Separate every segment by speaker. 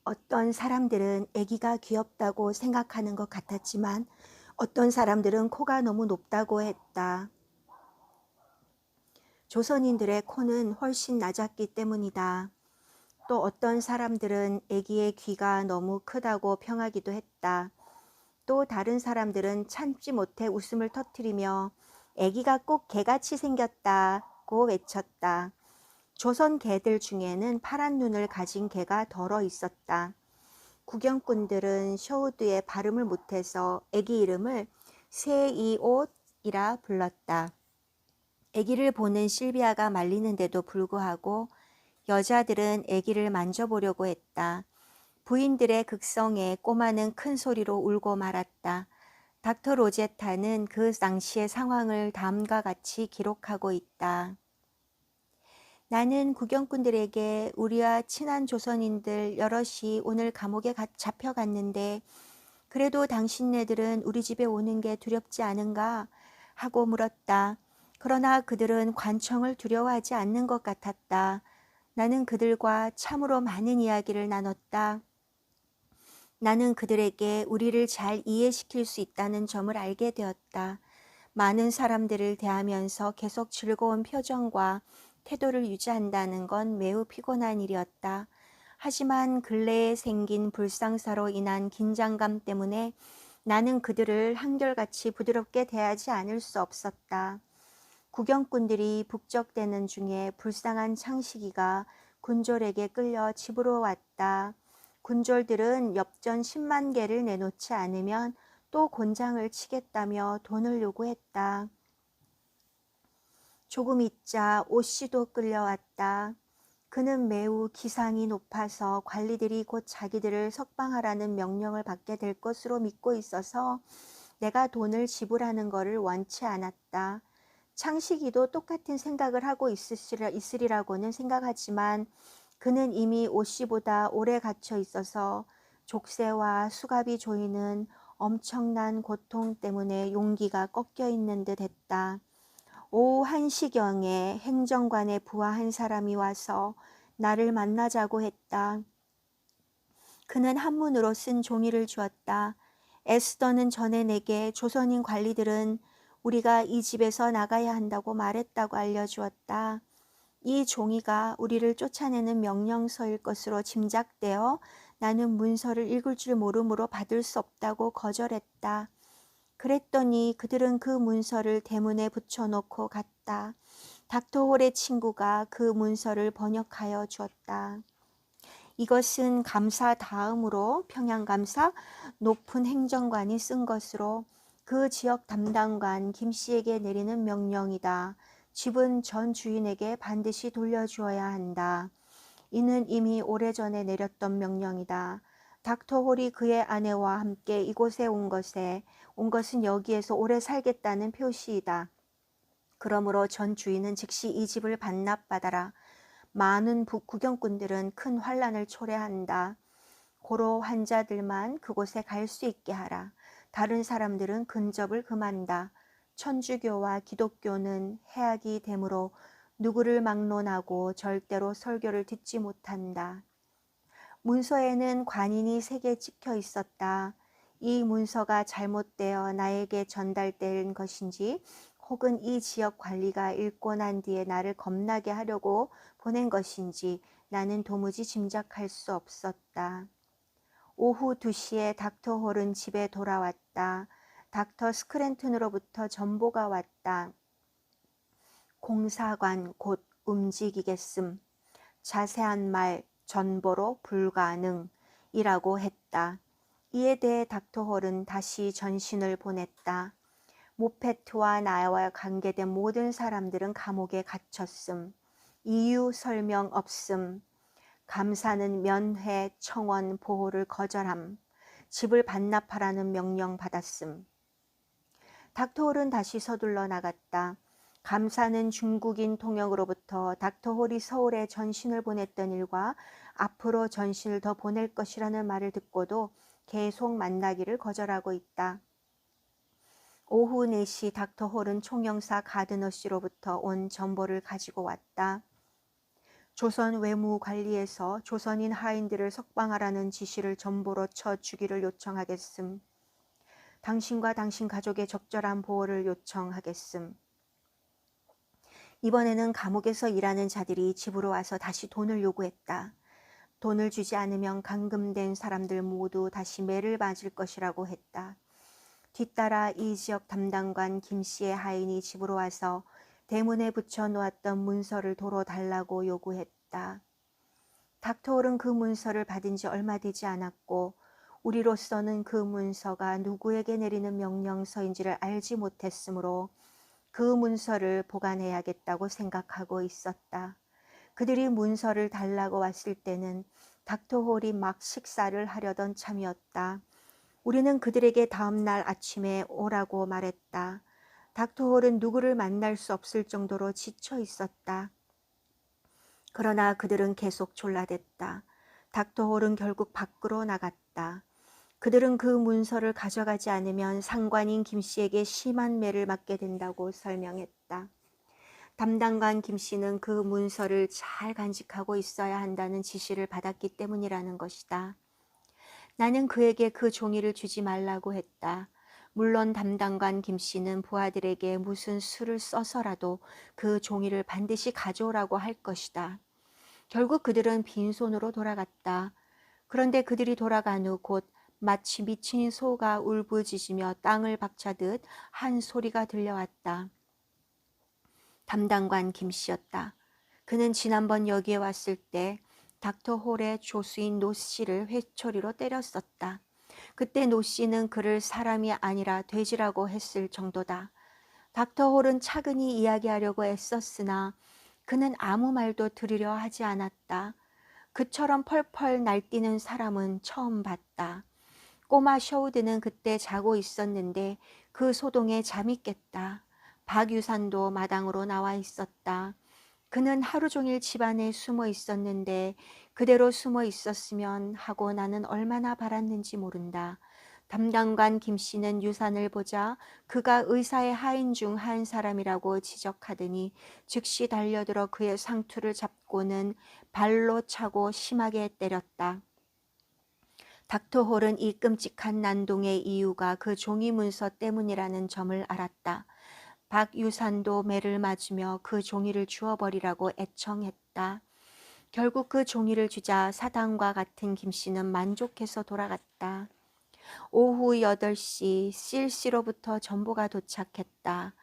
Speaker 1: 어떤 사람들은 아기가 귀엽다고 생각하는 것 같았지만 어떤 사람들은 코가 너무 높다고 했다. 조선인들의 코는 훨씬 낮았기 때문이다. 또 어떤 사람들은 아기의 귀가 너무 크다고 평하기도 했다. 또 다른 사람들은 참지 못해 웃음을 터뜨리며 아기가 꼭 개같이 생겼다고 외쳤다. 조선 개들 중에는 파란 눈을 가진 개가 덜어 있었다. 구경꾼들은 셔우드의 발음을 못해서 아기 이름을 세이옷이라 불렀다. 아기를 보는 실비아가 말리는데도 불구하고 여자들은 아기를 만져보려고 했다. 부인들의 극성에 꼬마는 큰 소리로 울고 말았다. 닥터 로제타는 그 당시의 상황을 다음과 같이 기록하고 있다. 나는 구경꾼들에게 우리와 친한 조선인들 여럿이 오늘 감옥에 잡혀갔는데 그래도 당신네들은 우리 집에 오는 게 두렵지 않은가? 하고 물었다. 그러나 그들은 관청을 두려워하지 않는 것 같았다. 나는 그들과 참으로 많은 이야기를 나눴다. 나는 그들에게 우리를 잘 이해시킬 수 있다는 점을 알게 되었다. 많은 사람들을 대하면서 계속 즐거운 표정과 태도를 유지한다는 건 매우 피곤한 일이었다. 하지만 근래에 생긴 불상사로 인한 긴장감 때문에 나는 그들을 한결같이 부드럽게 대하지 않을 수 없었다. 구경꾼들이 북적대는 중에 불쌍한 창식이가 군졸에게 끌려 집으로 왔다. 군졸들은 엽전 10만 개를 내놓지 않으면 또 곤장을 치겠다며 돈을 요구했다. 조금 있자 오씨도 끌려왔다. 그는 매우 기상이 높아서 관리들이 곧 자기들을 석방하라는 명령을 받게 될 것으로 믿고 있어서 내가 돈을 지불하는 것을 원치 않았다. 창식이도 똑같은 생각을 하고 있으리라고는 생각하지만 그는 이미 오씨보다 오래 갇혀 있어서 족쇄와 수갑이 조이는 엄청난 고통 때문에 용기가 꺾여 있는 듯 했다. 오후 1시경에 행정관의 부하 한 사람이 와서 나를 만나자고 했다. 그는 한문으로 쓴 종이를 주었다. 에스더는 전에 내게 조선인 관리들은 우리가 이 집에서 나가야 한다고 말했다고 알려주었다. 이 종이가 우리를 쫓아내는 명령서일 것으로 짐작되어 나는 문서를 읽을 줄 모르므로 받을 수 없다고 거절했다. 그랬더니 그들은 그 문서를 대문에 붙여놓고 갔다. 닥터 홀의 친구가 그 문서를 번역하여 주었다. 이것은 감사 다음으로 평양감사 높은 행정관이 쓴 것으로 그 지역 담당관 김씨에게 내리는 명령이다. 집은 전 주인에게 반드시 돌려주어야 한다. 이는 이미 오래전에 내렸던 명령이다. 닥터 홀이 그의 아내와 함께 이곳에 온 것은 여기에서 오래 살겠다는 표시이다. 그러므로 전 주인은 즉시 이 집을 반납받아라. 많은 구경꾼들은 큰 환란을 초래한다. 고로 환자들만 그곳에 갈 수 있게 하라. 다른 사람들은 근접을 금한다. 천주교와 기독교는 해악이 되므로 누구를 막론하고 절대로 설교를 듣지 못한다. 문서에는 관인이 3개 찍혀 있었다. 이 문서가 잘못되어 나에게 전달된 것인지 혹은 이 지역 관리가 읽고 난 뒤에 나를 겁나게 하려고 보낸 것인지 나는 도무지 짐작할 수 없었다. 오후 2시에 닥터 홀은 집에 돌아왔다. 닥터 스크랜튼으로부터 전보가 왔다. 공사관 곧 움직이겠음. 자세한 말 전보로 불가능이라고 했다. 이에 대해 닥터 홀은 다시 전신을 보냈다. 모페트와 나와 관계된 모든 사람들은 감옥에 갇혔음. 이유 설명 없음. 감사는 면회, 청원, 보호를 거절함. 집을 반납하라는 명령 받았음. 닥터 홀은 다시 서둘러 나갔다. 감사는 중국인 통역으로부터 닥터 홀이 서울에 전신을 보냈던 일과 앞으로 전신을 더 보낼 것이라는 말을 듣고도 계속 만나기를 거절하고 있다. 오후 4시 닥터 홀은 총영사 가드너 씨로부터 온 전보를 가지고 왔다. 조선 외무관리에서 조선인 하인들을 석방하라는 지시를 전보로 쳐 주기를 요청하겠음. 당신과 당신 가족의 적절한 보호를 요청하겠음. 이번에는 감옥에서 일하는 자들이 집으로 와서 다시 돈을 요구했다. 돈을 주지 않으면 감금된 사람들 모두 다시 매를 맞을 것이라고 했다. 뒤따라 이 지역 담당관 김씨의 하인이 집으로 와서 대문에 붙여 놓았던 문서를 도로 달라고 요구했다. 닥터홀은 그 문서를 받은 지 얼마 되지 않았고 우리로서는 그 문서가 누구에게 내리는 명령서인지를 알지 못했으므로 그 문서를 보관해야겠다고 생각하고 있었다. 그들이 문서를 달라고 왔을 때는 닥터홀이 막 식사를 하려던 참이었다. 우리는 그들에게 다음 날 아침에 오라고 말했다. 닥터홀은 누구를 만날 수 없을 정도로 지쳐 있었다. 그러나 그들은 계속 졸라댔다. 닥터홀은 결국 밖으로 나갔다. 그들은 그 문서를 가져가지 않으면 상관인 김씨에게 심한 매를 맞게 된다고 설명했다. 담당관 김씨는 그 문서를 잘 간직하고 있어야 한다는 지시를 받았기 때문이라는 것이다. 나는 그에게 그 종이를 주지 말라고 했다. 물론 담당관 김씨는 부하들에게 무슨 수를 써서라도 그 종이를 반드시 가져오라고 할 것이다. 결국 그들은 빈손으로 돌아갔다. 그런데 그들이 돌아간 후 곧 마치 미친 소가 울부짖으며 땅을 박차듯 한 소리가 들려왔다. 담당관 김씨였다. 그는 지난번 여기에 왔을 때 닥터홀의 조수인 노씨를 회초리로 때렸었다. 그때 노씨는 그를 사람이 아니라 돼지라고 했을 정도다. 닥터홀은 차근히 이야기하려고 애썼으나 그는 아무 말도 들으려 하지 않았다. 그처럼 펄펄 날뛰는 사람은 처음 봤다. 꼬마 셔우드는 그때 자고 있었는데 그 소동에 잠이 깼다. 박유산도 마당으로 나와 있었다. 그는 하루 종일 집안에 숨어 있었는데 그대로 숨어 있었으면 하고 나는 얼마나 바랐는지 모른다. 담당관 김씨는 유산을 보자 그가 의사의 하인 중 한 사람이라고 지적하더니 즉시 달려들어 그의 상투를 잡고는 발로 차고 심하게 때렸다. 닥터홀은 이 끔찍한 난동의 이유가 그 종이 문서 때문이라는 점을 알았다. 박유산도 매를 맞으며 그 종이를 주워버리라고 애청했다. 결국 그 종이를 주자 사당과 같은 김씨는 만족해서 돌아갔다. 오후 8시 실시로부터 전보가 도착했다.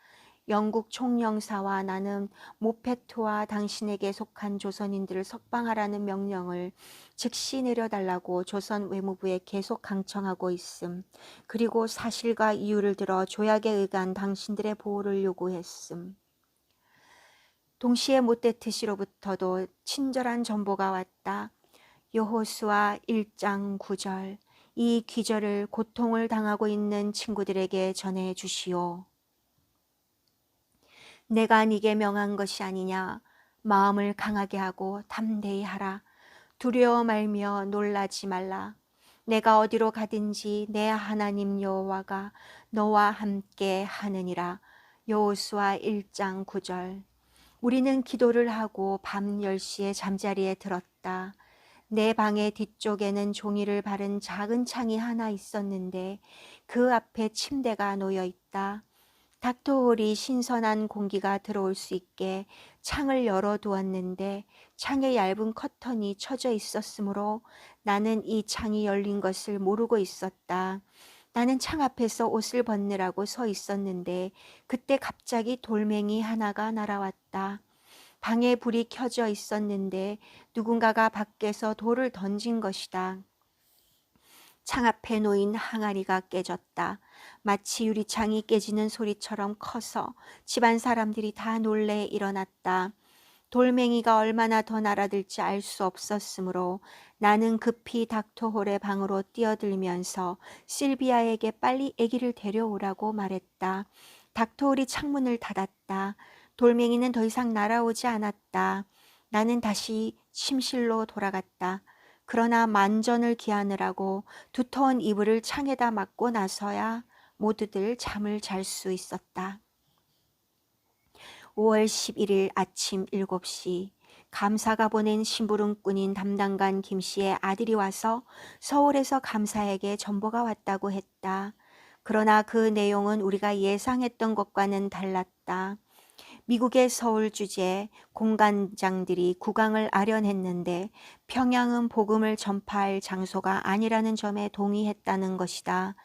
Speaker 1: 영국 총영사와 나는 모페트와 당신에게 속한 조선인들을 석방하라는 명령을 즉시 내려달라고 조선 외무부에 계속 강청하고 있음. 그리고 사실과 이유를 들어 조약에 의한 당신들의 보호를 요구했음. 동시에 모테트시로부터도 친절한 정보가 왔다. 여호수아 1장 9절. 이 귀절을 고통을 당하고 있는 친구들에게 전해 주시오. 내가 네게 명한 것이 아니냐. 마음을 강하게 하고 담대히 하라. 두려워 말며 놀라지 말라. 내가 어디로 가든지 내 하나님 여호와가 너와 함께 하느니라. 여호수아 1장 9절. 우리는 기도를 하고 밤 10시에 잠자리에 들었다. 내 방의 뒤쪽에는 종이를 바른 작은 창이 하나 있었는데 그 앞에 침대가 놓여 있다. 닥터홀이 신선한 공기가 들어올 수 있게 창을 열어두었는데 창에 얇은 커튼이 쳐져 있었으므로 나는 이 창이 열린 것을 모르고 있었다. 나는 창 앞에서 옷을 벗느라고 서 있었는데 그때 갑자기 돌멩이 하나가 날아왔다. 방에 불이 켜져 있었는데 누군가가 밖에서 돌을 던진 것이다. 창 앞에 놓인 항아리가 깨졌다. 마치 유리창이 깨지는 소리처럼 커서 집안 사람들이 다 놀래 일어났다. 돌멩이가 얼마나 더 날아들지 알 수 없었으므로 나는 급히 닥터홀의 방으로 뛰어들면서 실비아에게 빨리 아기를 데려오라고 말했다. 닥터홀이 창문을 닫았다. 돌멩이는 더 이상 날아오지 않았다. 나는 다시 침실로 돌아갔다. 그러나 만전을 기하느라고 두터운 이불을 창에다 막고 나서야 모두들 잠을 잘 수 있었다. 5월 11일 아침 7시 감사가 보낸 심부름꾼인 담당관 김 씨의 아들이 와서 서울에서 감사에게 전보가 왔다고 했다. 그러나 그 내용은 우리가 예상했던 것과는 달랐다. 미국의 서울 주재 공관장들이 국왕을 아련했는데 평양은 복음을 전파할 장소가 아니라는 점에 동의했다는 것이다.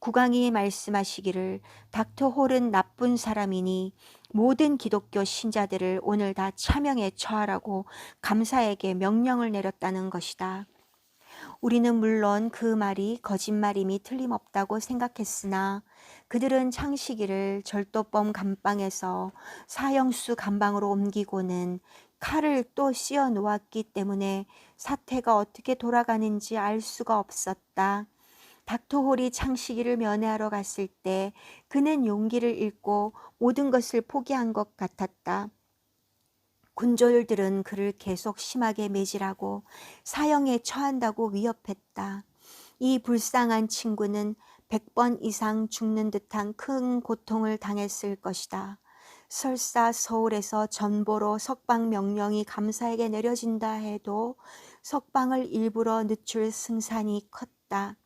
Speaker 1: 국왕이 말씀하시기를 닥터 홀은 나쁜 사람이니 모든 기독교 신자들을 오늘 다 차명에 처하라고 감사에게 명령을 내렸다는 것이다. 우리는 물론 그 말이 거짓말임이 틀림없다고 생각했으나 그들은 창시기를 절도범 감방에서 사형수 감방으로 옮기고는 칼을 또 씌워 놓았기 때문에 사태가 어떻게 돌아가는지 알 수가 없었다. 닥터 홀이 창시기를 면회하러 갔을 때 그는 용기를 잃고 모든 것을 포기한 것 같았다. 군졸들은 그를 계속 심하게 매질하고 사형에 처한다고 위협했다. 이 불쌍한 친구는 100번 이상 죽는 듯한 큰 고통을 당했을 것이다. 설사 서울에서 전보로 석방 명령이 감사에게 내려진다 해도 석방을 일부러 늦출 승산이 컸다.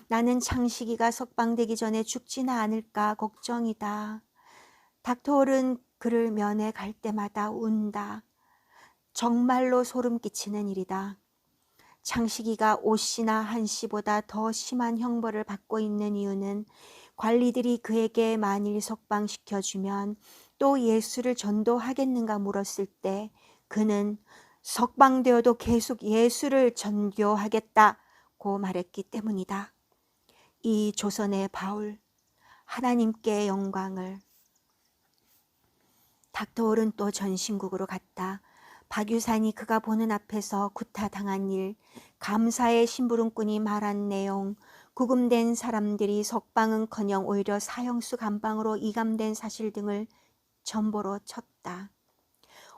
Speaker 1: 나는 창시기가 석방되기 전에 죽지는 않을까 걱정이다. 닥터 홀은 그를 면회 갈 때마다 운다. 정말로 소름 끼치는 일이다. 창시기가 오 씨나 한 씨보다 더 심한 형벌을 받고 있는 이유는 관리들이 그에게 만일 석방시켜주면 또 예수를 전도하겠는가 물었을 때 그는 석방되어도 계속 예수를 전교하겠다고 말했기 때문이다. 이 조선의 바울, 하나님께 영광을. 닥터 홀은 또 전신국으로 갔다. 박유산이 그가 보는 앞에서 구타당한 일, 감사의 심부름꾼이 말한 내용, 구금된 사람들이 석방은커녕 오히려 사형수 감방으로 이감된 사실 등을 전보로 쳤다.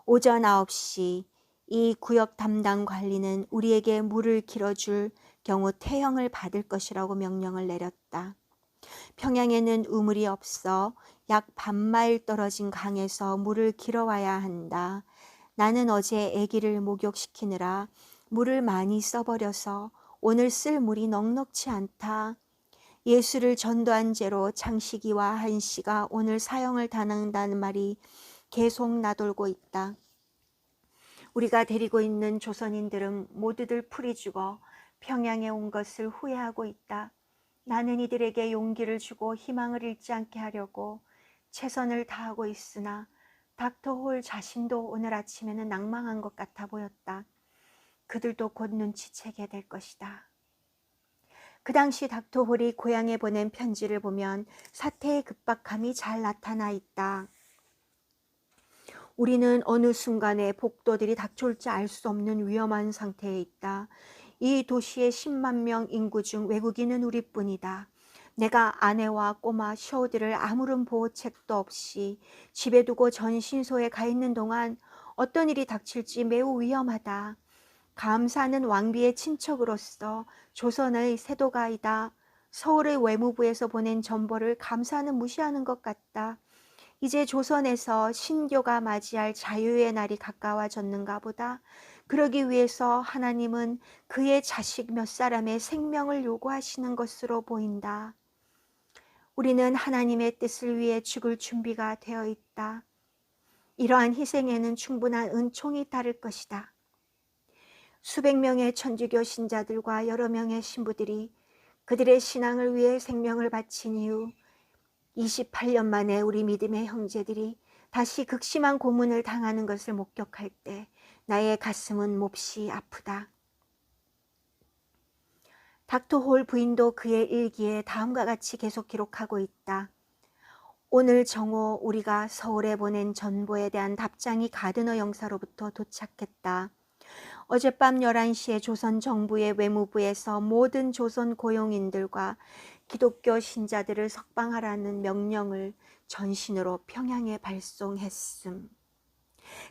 Speaker 1: 오전 9시 이 구역 담당 관리는 우리에게 물을 길어줄 경우 태형을 받을 것이라고 명령을 내렸다. 평양에는 우물이 없어 약 반마일 떨어진 강에서 물을 길어와야 한다. 나는 어제 아기를 목욕시키느라 물을 많이 써버려서 오늘 쓸 물이 넉넉치 않다. 예수를 전도한 죄로 창시기와 한 씨가 오늘 사형을 당한다는 말이 계속 나돌고 있다. 우리가 데리고 있는 조선인들은 모두들 풀이 죽어 평양에 온 것을 후회하고 있다. 나는 이들에게 용기를 주고 희망을 잃지 않게 하려고 최선을 다하고 있으나 닥터 홀 자신도 오늘 아침에는 낭망한 것 같아 보였다. 그들도 곧 눈치채게 될 것이다. 그 당시 닥터 홀이 고향에 보낸 편지를 보면 사태의 급박함이 잘 나타나 있다. 우리는 어느 순간에 복도들이 닥쳐올지 알 수 없는 위험한 상태에 있다. 이 도시의 10만 명 인구 중 외국인은 우리뿐이다. 내가 아내와 꼬마 셔우들을 아무런 보호책도 없이 집에 두고 전신소에 가 있는 동안 어떤 일이 닥칠지 매우 위험하다. 감사는 왕비의 친척으로서 조선의 세도가이다. 서울의 외무부에서 보낸 전보를 감사는 무시하는 것 같다. 이제 조선에서 신교가 맞이할 자유의 날이 가까워졌는가 보다. 그러기 위해서 하나님은 그의 자식 몇 사람의 생명을 요구하시는 것으로 보인다. 우리는 하나님의 뜻을 위해 죽을 준비가 되어 있다. 이러한 희생에는 충분한 은총이 따를 것이다. 수백 명의 천주교 신자들과 여러 명의 신부들이 그들의 신앙을 위해 생명을 바친 이후 28년 만에 우리 믿음의 형제들이 다시 극심한 고문을 당하는 것을 목격할 때 나의 가슴은 몹시 아프다. 닥터 홀 부인도 그의 일기에 다음과 같이 계속 기록하고 있다. 오늘 정오 우리가 서울에 보낸 전보에 대한 답장이 가드너 영사로부터 도착했다. 어젯밤 11시에 조선 정부의 외무부에서 모든 조선 고용인들과 기독교 신자들을 석방하라는 명령을 전신으로 평양에 발송했음.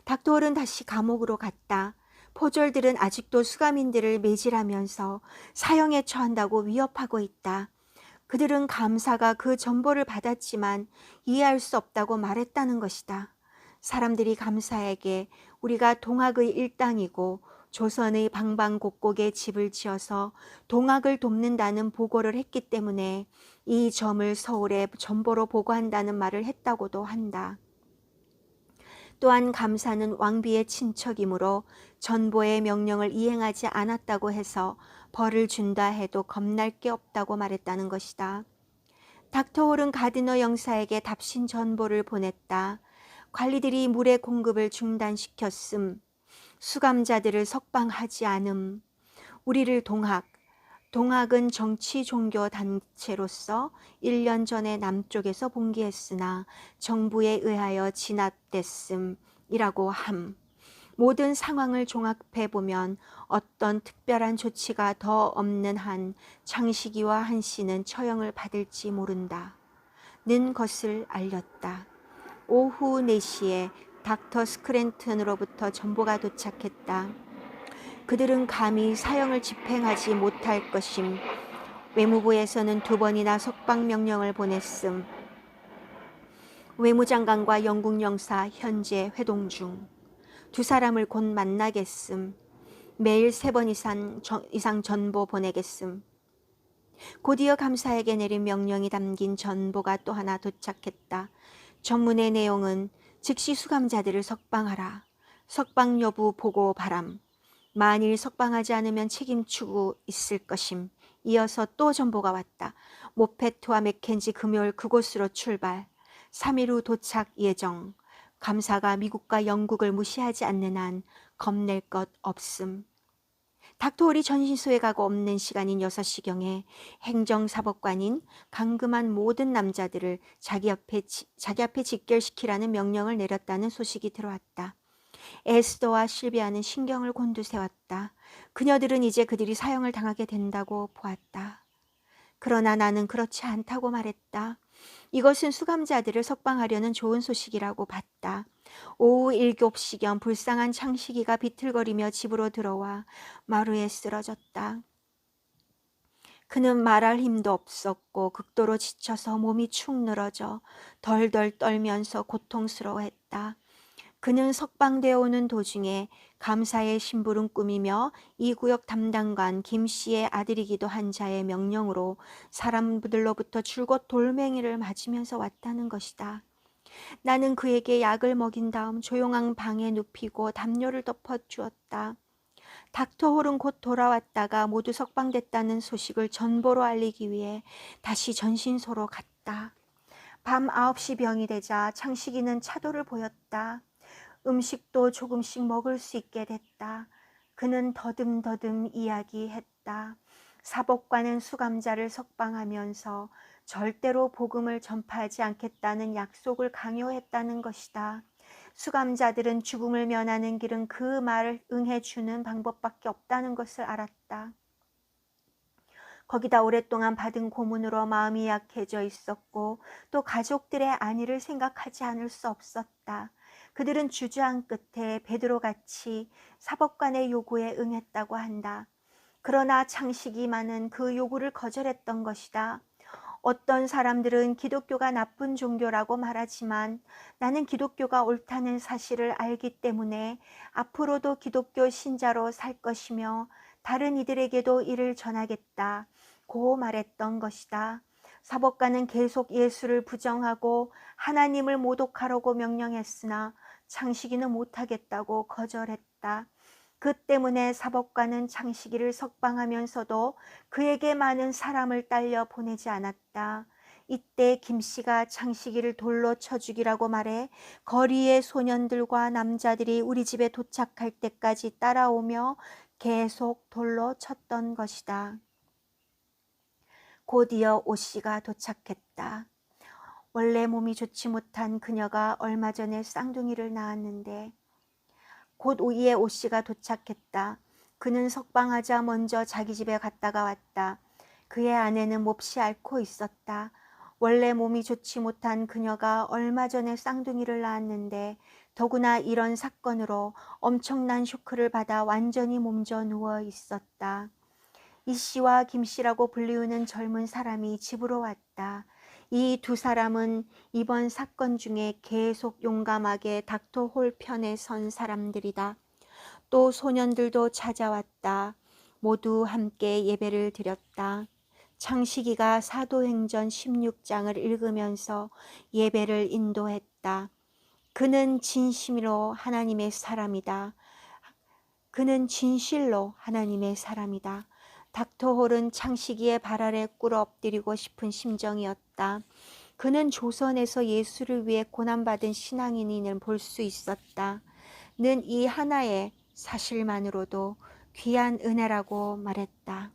Speaker 1: 닥터 홀은 다시 감옥으로 갔다. 포졸들은 아직도 수감인들을 매질하면서 사형에 처한다고 위협하고 있다. 그들은 감사가 그 전보를 받았지만 이해할 수 없다고 말했다는 것이다. 사람들이 감사에게 우리가 동학의 일당이고 조선의 방방곡곡에 집을 지어서 동학을 돕는다는 보고를 했기 때문에 이 점을 서울에 전보로 보고한다는 말을 했다고도 한다. 또한 감사는 왕비의 친척이므로 전보의 명령을 이행하지 않았다고 해서 벌을 준다 해도 겁날 게 없다고 말했다는 것이다. 닥터 홀은 가디너 영사에게 답신 전보를 보냈다. 관리들이 물의 공급을 중단시켰음. 수감자들을 석방하지 않음. 우리를 동학은 정치 종교 단체로서 1년 전에 남쪽에서 봉기했으나 정부에 의하여 진압됐음이라고 함. 모든 상황을 종합해 보면 어떤 특별한 조치가 더 없는 한 창식이와 한씨는 처형을 받을지 모른다. 는 것을 알렸다. 오후 4시에 닥터 스크랜턴으로부터 전보가 도착했다. 그들은 감히 사형을 집행하지 못할 것임. 외무부에서는 2번이나 석방 명령을 보냈음. 외무장관과 영국 영사 현재 회동 중. 2사람을 곧 만나겠음. 매일 3번 이상 전보 보내겠음. 곧이어 감사에게 내린 명령이 담긴 전보가 또 하나 도착했다. 전문의 내용은 즉시 수감자들을 석방하라. 석방 여부 보고 바람. 만일 석방하지 않으면 책임지고 있을 것임. 이어서 또 전보가 왔다. 모페트와 맥켄지 금요일 그곳으로 출발. 3일 후 도착 예정. 감사가 미국과 영국을 무시하지 않는 한 겁낼 것 없음. 닥터 홀이 전신소에 가고 없는 시간인 6시경에 행정사법관인 감금한 모든 남자들을 자기 앞에 직결시키라는 명령을 내렸다는 소식이 들어왔다. 에스더와 실비아는 신경을 곤두세웠다. 그녀들은 이제 그들이 사형을 당하게 된다고 보았다. 그러나 나는 그렇지 않다고 말했다. 이것은 수감자들을 석방하려는 좋은 소식이라고 봤다. 오후 7시경 불쌍한 창식이가 비틀거리며 집으로 들어와 마루에 쓰러졌다. 그는 말할 힘도 없었고 극도로 지쳐서 몸이 축 늘어져 덜덜 떨면서 고통스러워했다. 그는 석방되어 오는 도중에 감사의 심부름 꾸미며 이 구역 담당관 김씨의 아들이기도 한 자의 명령으로 사람들로부터 줄곧 돌멩이를 맞으면서 왔다는 것이다. 나는 그에게 약을 먹인 다음 조용한 방에 눕히고 담요를 덮어주었다. 닥터 홀은 곧 돌아왔다가 모두 석방됐다는 소식을 전보로 알리기 위해 다시 전신소로 갔다. 밤 9시 병이 되자 창식이는 차도를 보였다. 음식도 조금씩 먹을 수 있게 됐다. 그는 더듬더듬 이야기했다. 사법관은 수감자를 석방하면서 절대로 복음을 전파하지 않겠다는 약속을 강요했다는 것이다. 수감자들은 죽음을 면하는 길은 그 말을 응해주는 방법밖에 없다는 것을 알았다. 거기다 오랫동안 받은 고문으로 마음이 약해져 있었고 또 가족들의 안위를 생각하지 않을 수 없었다. 그들은 주저한 끝에 베드로같이 사법관의 요구에 응했다고 한다. 그러나 창식이만은 그 요구를 거절했던 것이다. 어떤 사람들은 기독교가 나쁜 종교라고 말하지만 나는 기독교가 옳다는 사실을 알기 때문에 앞으로도 기독교 신자로 살 것이며 다른 이들에게도 이를 전하겠다. 고 말했던 것이다. 사법관은 계속 예수를 부정하고 하나님을 모독하라고 명령했으나 창식이는 못하겠다고 거절했다. 그 때문에 사법관은 창식이를 석방하면서도 그에게 많은 사람을 딸려 보내지 않았다. 이때 김씨가 창식이를 돌로 쳐 죽이라고 말해 거리의 소년들과 남자들이 우리 집에 도착할 때까지 따라오며 계속 돌로 쳤던 것이다. 곧이어 오씨가 도착했다. 원래 몸이 좋지 못한 그녀가 얼마 전에 쌍둥이를 낳았는데 곧 오이에 오씨가 도착했다. 그는 석방하자 먼저 자기 집에 갔다가 왔다. 그의 아내는 몹시 앓고 있었다. 원래 몸이 좋지 못한 그녀가 얼마 전에 쌍둥이를 낳았는데 더구나 이런 사건으로 엄청난 쇼크를 받아 완전히 몸져 누워 있었다. 이 씨와 김 씨라고 불리우는 젊은 사람이 집으로 왔다. 이 두 사람은 이번 사건 중에 계속 용감하게 닥터 홀 편에 선 사람들이다. 또 소년들도 찾아왔다. 모두 함께 예배를 드렸다. 창식이가 사도행전 16장을 읽으면서 예배를 인도했다. 그는 진심으로 하나님의 사람이다. 그는 진실로 하나님의 사람이다. 닥터 홀은 창식이의 발 아래 꿇어 엎드리고 싶은 심정이었다. 그는 조선에서 예수를 위해 고난받은 신앙인을 볼 수 있었다. 는 이 하나의 사실만으로도 귀한 은혜라고 말했다.